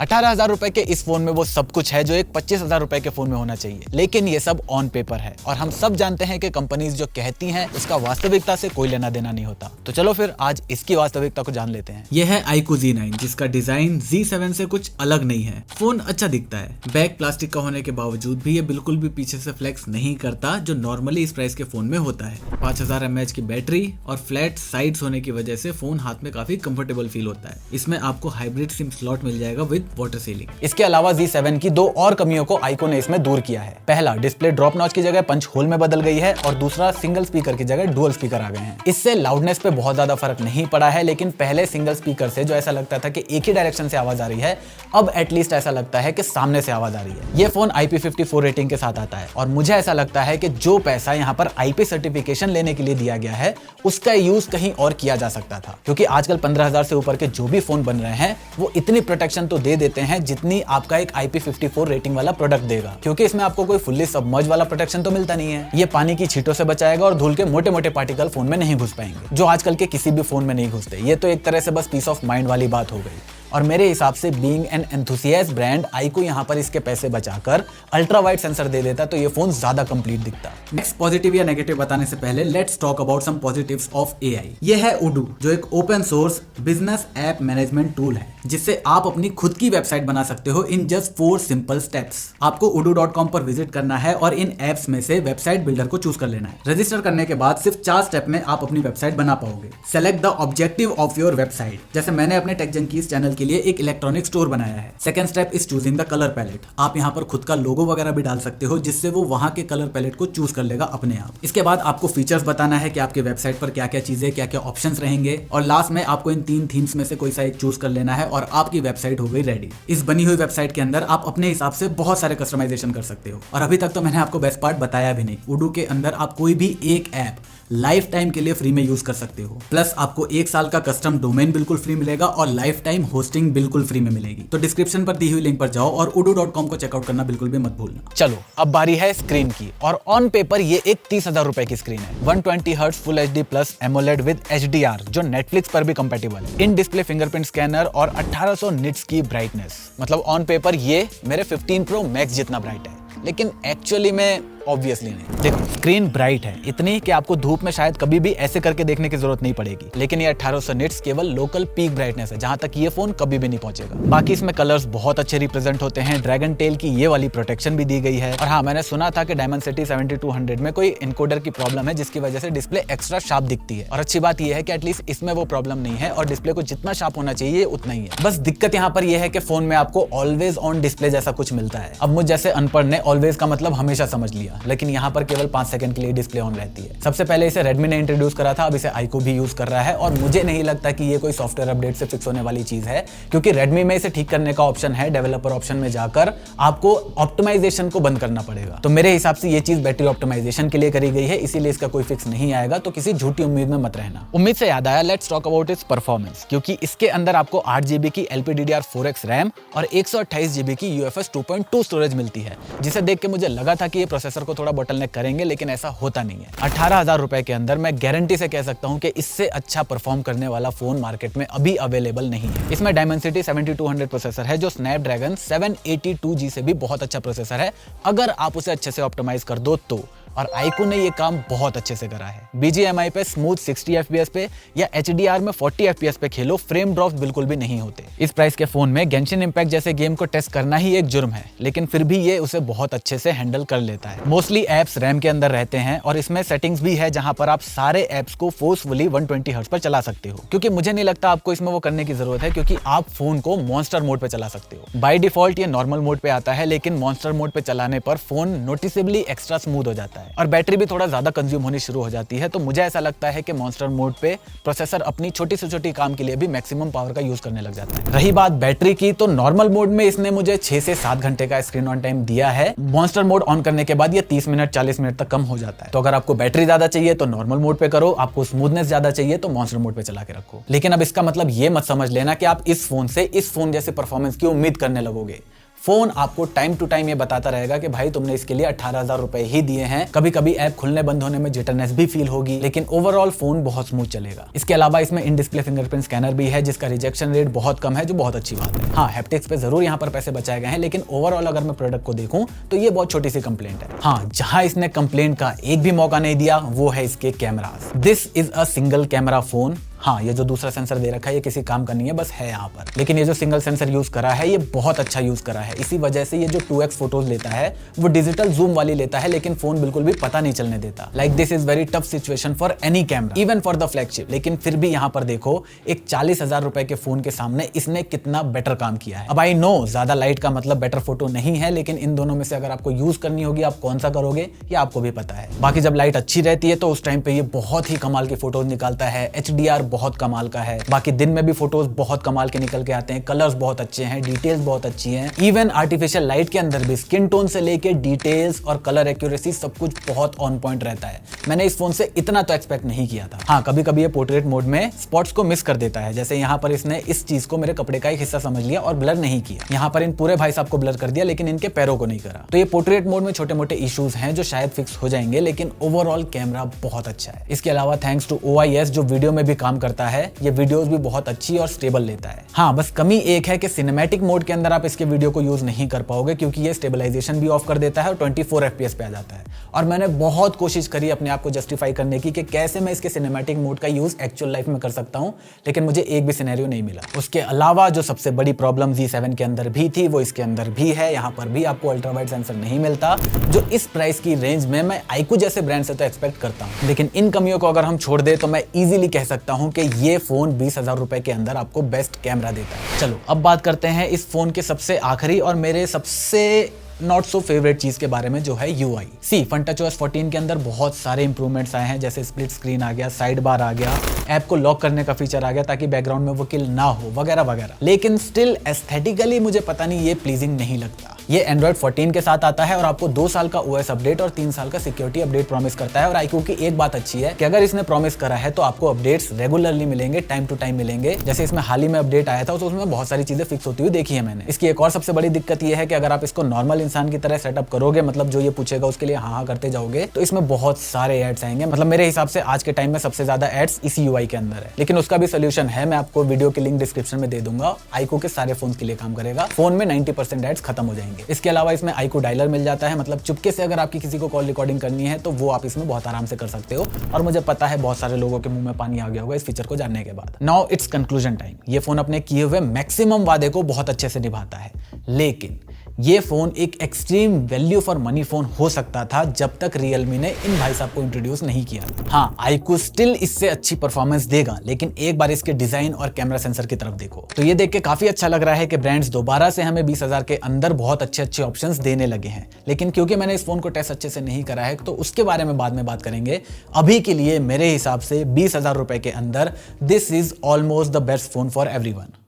18,000 रुपए के इस फोन में वो सब कुछ है जो एक 25,000 रुपए के फोन में होना चाहिए, लेकिन ये सब ऑन पेपर है और हम सब जानते हैं कि कंपनीज जो कहती हैं उसका वास्तविकता से कोई लेना देना नहीं होता। तो चलो फिर आज इसकी वास्तविकता को जान लेते हैं। यह है iQOO Z9 जिसका डिजाइन Z7 से कुछ अलग नहीं है। फोन अच्छा दिखता है, बैक प्लास्टिक का होने के बावजूद भी ये बिल्कुल भी पीछे से फ्लेक्स नहीं करता जो नॉर्मली इस प्राइस के फोन में होता है। 5000 mAh की बैटरी और फ्लैट साइड्स होने की वजह से फोन हाथ में काफी कंफर्टेबल फील होता है। इसमें आपको हाइब्रिड सिम स्लॉट मिल जाएगा विद वाटर सीलिंग। इसके अलावा Z7 की दो और कमियों को iQOO ने इसमें दूर किया है। पहला, डिस्प्ले ड्रॉप नॉच की जगह पंच होल में बदल गई है और दूसरा, सिंगल स्पीकर की जगह डुअल स्पीकर आ गए हैं। इससे लाउडनेस पे बहुत ज्यादा फर्क नहीं पड़ा है, लेकिन पहले सिंगल स्पीकर से जो ऐसा लगता था कि एक ही डायरेक्शन से आवाज आ रही है, अब एटलीस्ट ऐसा लगता है कि सामने से आवाज आ रही है। ये फोन IP54 रेटिंग के साथ आता है और मुझे ऐसा लगता है कि जो पैसा यहाँ पर IP सर्टिफिकेशन लेने के लिए दिया गया है उसका यूज कहीं और किया जा सकता था, क्योंकि आजकल 15,000 से ऊपर के जो भी फोन बन रहे हैं वो इतनी प्रोटेक्शन तो दे देते हैं जितनी आपका एक IP54 रेटिंग वाला प्रोडक्ट देगा, क्योंकि इसमें आपको कोई फुल्ली सबमर्ज वाला प्रोटेक्शन तो मिलता नहीं है। ये पानी की छींटों से बचाएगा और धूल के मोटे मोटे पार्टिकल फोन में नहीं घुस पाएंगे, जो आजकल के किसी भी फोन में नहीं घुसते। ये तो एक तरह से बस पीस ऑफ माइंड वाली बात हो गई। और मेरे हिसाब से being an enthusiast brand iQOO यहाँ पर इसके पैसे बचाकर अल्ट्रा वाइड सेंसर दे देता तो ये फोन ज्यादा कंप्लीट दिखता। नेक्स्ट पॉजिटिव या नेगेटिव बताने से पहले let's talk about some positives of AI। ये है Odoo, जो एक open source business app management tool है जिससे आप अपनी खुद की वेबसाइट बना सकते हो इन जस्ट 4 सिंपल स्टेप्स। आपको odoo.com पर विजिट करना है और इन एप्स में से वेबसाइट बिल्डर को चूज कर लेना है। रजिस्टर करने के बाद सिर्फ 4 स्टेप में आप अपनी वेबसाइट बना पाओगे। Select the objective of your website, जैसे मैंने अपने टेक जंकीज चैनल के लिए एक इलेक्ट्रॉनिक स्टोर बनाया है। Second step is choosing the colour palette. आप यहाँ पर खुद का लोगो वगैरह भी डाल सकते हो जिससे वो वहां के कलर पैलेट को चूज कर लेगा अपने आप। इसके बाद आपको फीचर्स बताना है कि आपके वेबसाइट पर क्या क्या चीजें, क्या क्या ऑप्शंस रहेंगे, और लास्ट में आपको इन 3 थीम्स में से कोई सा एक चूज कर लेना है और आपकी वेबसाइट हो गई रेडी। इस बनी हुई वेबसाइट के अंदर आप अपने हिसाब से बहुत सारे कस्टमाइजेशन कर सकते हो। और अभी तक तो मैंने आपको बेस्ट पार्ट बताया भी नहीं, Odoo के अंदर आप कोई भी एक ऐप लाइफ टाइम के लिए फ्री में यूज कर सकते हो। प्लस आपको 1 साल का कस्टम डोमेन बिल्कुल फ्री मिलेगा और लाइफ टाइम होस्टिंग बिल्कुल फ्री में मिलेगी। तो डिस्क्रिप्शन पर दी हुई लिंक पर जाओ और odoo.com को चेकआउट करना बिल्कुल भी मत भूलना। चलो अब बारी है स्क्रीन की, और ऑन पेपर ये एक 30,000 रुपए की स्क्रीन है। 120 hertz full HD plus AMOLED with HDR, जो नेटफ्लिक्स पर भी कंपेटेबल है। इन डिस्प्ले फिंगरप्रिंट स्कैनर और 1800 निट्स की ब्राइटनेस। मतलब ऑन पेपर ये मेरे 15 Pro Max जितना ब्राइट है, लेकिन एक्चुअली में ऑब्वियसली नहीं। देखो, स्क्रीन ब्राइट है इतनी कि आपको धूप में शायद कभी भी ऐसे करके देखने की जरूरत नहीं पड़ेगी, लेकिन ये 1800 निट्स केवल लोकल पीक ब्राइटनेस है, जहां तक ये फोन कभी भी नहीं पहुंचेगा। बाकी इसमें कलर्स बहुत अच्छे रिप्रेजेंट होते हैं, ड्रैगन टेल की ये वाली प्रोटेक्शन भी दी गई है। और हाँ, मैंने सुना था कि Dimensity 7200 में कोई इनकोडर की प्रॉब्लम है जिसकी वजह से डिस्प्ले एक्स्ट्रा शार्प दिखती है, और अच्छी बात यह है कि एटलीस्ट इसमें वो प्रॉब्लम नहीं है और डिस्प्ले को जितना शार्प होना चाहिए उतना ही है। बस दिक्कत यहाँ पर यह है कि फोन में आपको ऑलवेज ऑन डिस्प्ले जैसा कुछ मिलता है। अब मुझ जैसे अनपढ़ ने ऑलवेज का मतलब हमेशा समझ लिया, लेकिन यहाँ पर केवल 5 सेकंड के लिए डिस्प्ले ऑन रहती है। सबसे पहले इसे Redmi ने इंट्रोड्यूस करा था, अब इसे iQOO भी यूज कर रहा है, और मुझे नहीं लगता कि ये कोई सॉफ्टवेयर अपडेट से फिक्स होने वाली चीज है, क्योंकि Redmi में इसे ठीक करने का ऑप्शन है। डेवलपर ऑप्शन में जाकर आपको ऑप्टिमाइजेशन को बंद करना पड़ेगा। तो मेरे हिसाब से ये चीज बैटरी ऑप्टिमाइजेशन के लिए करी गई है, इसीलिए इसका कोई फिक्स नहीं आएगा। तो किसी झूठी उम्मीद में मत रहना। उम्मीद से याद आया, let's talk about it's performance, क्योंकि इसके अंदर आपको 8 GB की LPDDR4X रैम और 128 GB की UFS 2.2 स्टोरेज मिलती है, जिसे देख के मुझे लगा था कि ये प्रोसेसर को थोड़ा बॉटलनेक करेंगे, लेकिन ऐसा होता नहीं है। 18,000 रुपए के अंदर मैं गारंटी से कह सकता हूं कि इससे अच्छा परफॉर्म करने वाला फोन मार्केट में अभी अवेलेबल नहीं है। इसमें Dimensity 7200 प्रोसेसर है, जो Snapdragon 782G से भी बहुत अच्छा प्रोसेसर है, अगर आप उसे अच्छे से ऑप्टिमाइज कर दो तो। और iQOO ने ये काम बहुत अच्छे से करा है। BGMI पे स्मूथ 60 FPS पे या HDR में 40 FPS पे खेलो, फ्रेम ड्रॉप्स बिल्कुल भी नहीं होते। इस प्राइस के फोन में गेंशिन इम्पैक्ट जैसे गेम को टेस्ट करना ही एक जुर्म है, लेकिन फिर भी ये उसे बहुत अच्छे से हैंडल कर लेता है। मोस्टली एप्स रैम के अंदर रहते हैं और इसमें सेटिंग्स भी है जहां पर आप सारे एप्स को फोर्सफुली 120 हर्ट्ज पर चला सकते हो, क्योंकि मुझे नहीं लगता आपको इसमें वो करने की जरूरत है, क्योंकि आप फोन को मॉन्स्टर मोड पे चला सकते हो। बाय डिफॉल्ट ये नॉर्मल मोड पे आता है, लेकिन मॉन्स्टर मोड पे चलाने पर फोन नोटिसेबली एक्स्ट्रा स्मूथ हो जाता है और बैटरी भी थोड़ा ज्यादा कंज्यूम होनी शुरू हो जाती है। तो मुझे ऐसा लगता है कि मॉन्स्टर मोड पे प्रोसेसर अपनी छोटी से छोटी काम के लिए भी मैक्सिमम पावर का यूज करने लग जाता है। रही बात बैटरी की, तो नॉर्मल मोड में इसने मुझे 6 से 7 घंटे का स्क्रीन ऑन टाइम दिया है। मॉन्स्टर मोड ऑन करने के बाद ये 30 मिनट 40 मिनट तक कम हो जाता है। तो अगर आपको बैटरी ज्यादा चाहिए तो नॉर्मल मोड पे करो, आपको स्मूथनेस ज्यादा चाहिए तो मॉन्स्टर मोड पे चला के रखो। लेकिन अब इसका मतलब ये मत समझ लेना कि आप इस फोन से इस फोन जैसे परफॉर्मेंस की उम्मीद करने लगोगे। फोन आपको टाइम टू टाइम ये बताता रहेगा कि भाई तुमने इसके लिए 18,000 रुपए ही दिए हैं। कभी कभी ऐप खुलने बंद होने में जिटरनेस भी फील होगी, लेकिन ओवरऑल फोन बहुत स्मूथ चलेगा। इसके अलावा इसमें इन डिस्प्ले फिंगरप्रिंट स्कैनर भी है, जिसका रिजेक्शन रेट बहुत कम है, जो बहुत अच्छी बात है। हाँ, हैप्टिक्स पे जरूर यहाँ पर पैसे बचाए गए हैं, लेकिन ओवरऑल अगर मैं प्रोडक्ट को देखूं तो ये बहुत छोटी सी कंप्लेंट है। हाँ, जहां इसने कंप्लेंट का एक भी मौका नहीं दिया वो है इसके cameras. This is a single camera phone. हाँ, ये जो दूसरा सेंसर दे रखा है ये किसी काम का नहीं है, बस है यहाँ पर। लेकिन ये जो सिंगल सेंसर यूज करा है ये बहुत अच्छा यूज करा है। इसी वजह से ये जो 2x फोटोज लेता है वो डिजिटल जूम वाली लेता है, लेकिन फोन बिल्कुल भी पता नहीं चलने देता। Like this is very tough situation for any camera, even for the flagship. लेकिन फिर भी यहाँ पर देखो, एक 40,000 रुपए के फोन के सामने इसने कितना बेटर काम किया है। अब आई नो ज्यादा लाइट का मतलब बेटर फोटो नहीं है, लेकिन इन दोनों में से अगर आपको यूज करनी होगी आप कौन सा करोगे ये आपको भी पता है। बाकी जब लाइट अच्छी रहती है तो उस टाइम पे ये बहुत ही कमाल की फोटोज निकालता है। HDR बहुत कमाल का है। बाकी दिन में भी फोटोज बहुत कमाल के निकल के आते हैं, कलर्स बहुत अच्छे हैं, डिटेल्स बहुत अच्छी हैं। इवन आर्टिफिशियल लाइट के अंदर भी स्किन टोन से लेके डिटेल्स और कलर एक्यूरेसी सब कुछ बहुत ऑन पॉइंट रहता है। मैंने इस फोन से इतना तो एक्सपेक्ट नहीं किया था। हाँ, कभी कभी ये पोर्ट्रेट मोड में स्पॉट्स को मिस कर देता है, जैसे यहाँ पर इसने इस चीज को मेरे कपड़े का एक हिस्सा समझ लिया और ब्लर नहीं किया। यहाँ पर इन पूरे भाई साहब को ब्लर कर दिया, लेकिन इनके पैरों को नहीं करा। तो ये पोर्ट्रेट मोड में छोटे मोटे इश्यूज हैं जो शायद फिक्स हो जाएंगे, लेकिन ओवरऑल कैमरा बहुत अच्छा है। इसके अलावा थैंक्स टू OIS जो वीडियो में भी काम करता है, ये वीडियोस भी बहुत अच्छी और स्टेबल लेता है। हाँ, बस कमी एक है कि सिनेमैटिक मोड के अंदर आप इसके वीडियो को यूज नहीं कर पाओगे, क्योंकि ये स्टेबलाइजेशन भी ऑफ कर देता है और 24 FPS पे आ जाता है। और मैंने बहुत कोशिश करी अपने आप को जस्टिफाई करने की कि कैसे मैं इसके सिनेमैटिक मोड का यूज एक्चुअल लाइफ में कर सकता हूं, लेकिन मुझे एक भी सिनेरियो नहीं मिला। उसके अलावा जो सबसे बड़ी प्रॉब्लम Z7 के अंदर भी थी वो इसके अंदर भी है। यहाँ पर भी आपको अल्ट्रा वाइड सेंसर नहीं मिलता, जो इस प्राइस की रेंज में मैं iQOO जैसे ब्रांड से तो एक्सपेक्ट करता हूँ। लेकिन इन कमियों को अगर हम छोड़ दे तो मैं इजीली कह सकता हूँ कि ये फोन 20,000 रुपए के अंदर आपको बेस्ट कैमरा देता है। चलो अब बात करते हैं इस फोन के सबसे आखिरी और मेरे सबसे नॉट सो फेवरेट चीज के बारे में, जो है UI। FunTouch OS 14 के अंदर बहुत सारे इंप्रूवमेंट्स आए हैं, जैसे स्प्लिट स्क्रीन आ गया, साइड बार आ गया, ऐप को लॉक करने का फीचर आ गया ताकि बैकग्राउंड में वो किल ना हो, वगैरह वगैरह। लेकिन स्टिल एस्थेटिकली मुझे पता नहीं ये प्लीजिंग नहीं लगता। ये Android 14 के साथ आता है और आपको 2 साल का OS अपडेट और 3 साल का सिक्योरिटी अपडेट प्रॉमिस करता है। और iQOO की एक बात अच्छी है कि अगर इसने प्रॉमिस करा है तो आपको अपडेट्स रेगुलरली मिलेंगे, टाइम टू टाइम मिलेंगे। जैसे इसमें हाल ही में अपडेट आया था तो उसमें बहुत सारी चीजें फिक्स होती हुई देखी है मैंने। इसकी एक और सबसे बड़ी दिक्कत ये है कि अगर आप इसको नॉर्मल इंसान की तरह सेटअप करोगे, मतलब जो ये पूछेगा उसके लिए हाँ करते जाओगे, तो इसमें बहुत सारे एड्स आएंगे। मतलब मेरे हिसाब से आज के टाइम में सबसे ज्यादा एड्स इसी UI के अंदर है। लेकिन उसका भी सोल्यूशन है, मैं आपको वीडियो की लिंक डिस्क्रिप्शन में दे दूंगा। iQOO के सारे फोन के लिए काम करेगा। फोन में 90% एड्स खत्म हो जाएंगे। इसके अलावा इसमें iQOO डायलर मिल जाता है, मतलब चुपके से अगर आपकी किसी को कॉल रिकॉर्डिंग करनी है तो वो आप इसमें बहुत आराम से कर सकते हो। और मुझे पता है बहुत सारे लोगों के मुंह में पानी आ गया होगा इस फीचर को जानने के बाद। Now it's conclusion time. ये फोन अपने किए हुए मैक्सिमम वादे को बहुत अच्छे से निभाता है, लेकिन ये फोन एक extreme value for money phone हो सकता था जब तक Realme ने इन भाई साहब को इंट्रोड्यूस नहीं किया। हाँ, iQOO स्टिल इससे अच्छी परफॉर्मेंस देगा, लेकिन एक बार इसके डिजाइन और कैमरा सेंसर की तरफ देखो तो ये देख के काफी अच्छा लग रहा है कि ब्रांड्स दोबारा से हमें 20,000 के अंदर बहुत अच्छे अच्छे ऑप्शंस देने लगे हैं। लेकिन क्योंकि मैंने इस फोन को टेस्ट अच्छे से नहीं करा है तो उसके बारे में बाद में बात करेंगे। अभी के लिए मेरे हिसाब से 20,000 रुपए के अंदर this is almost the best phone for everyone.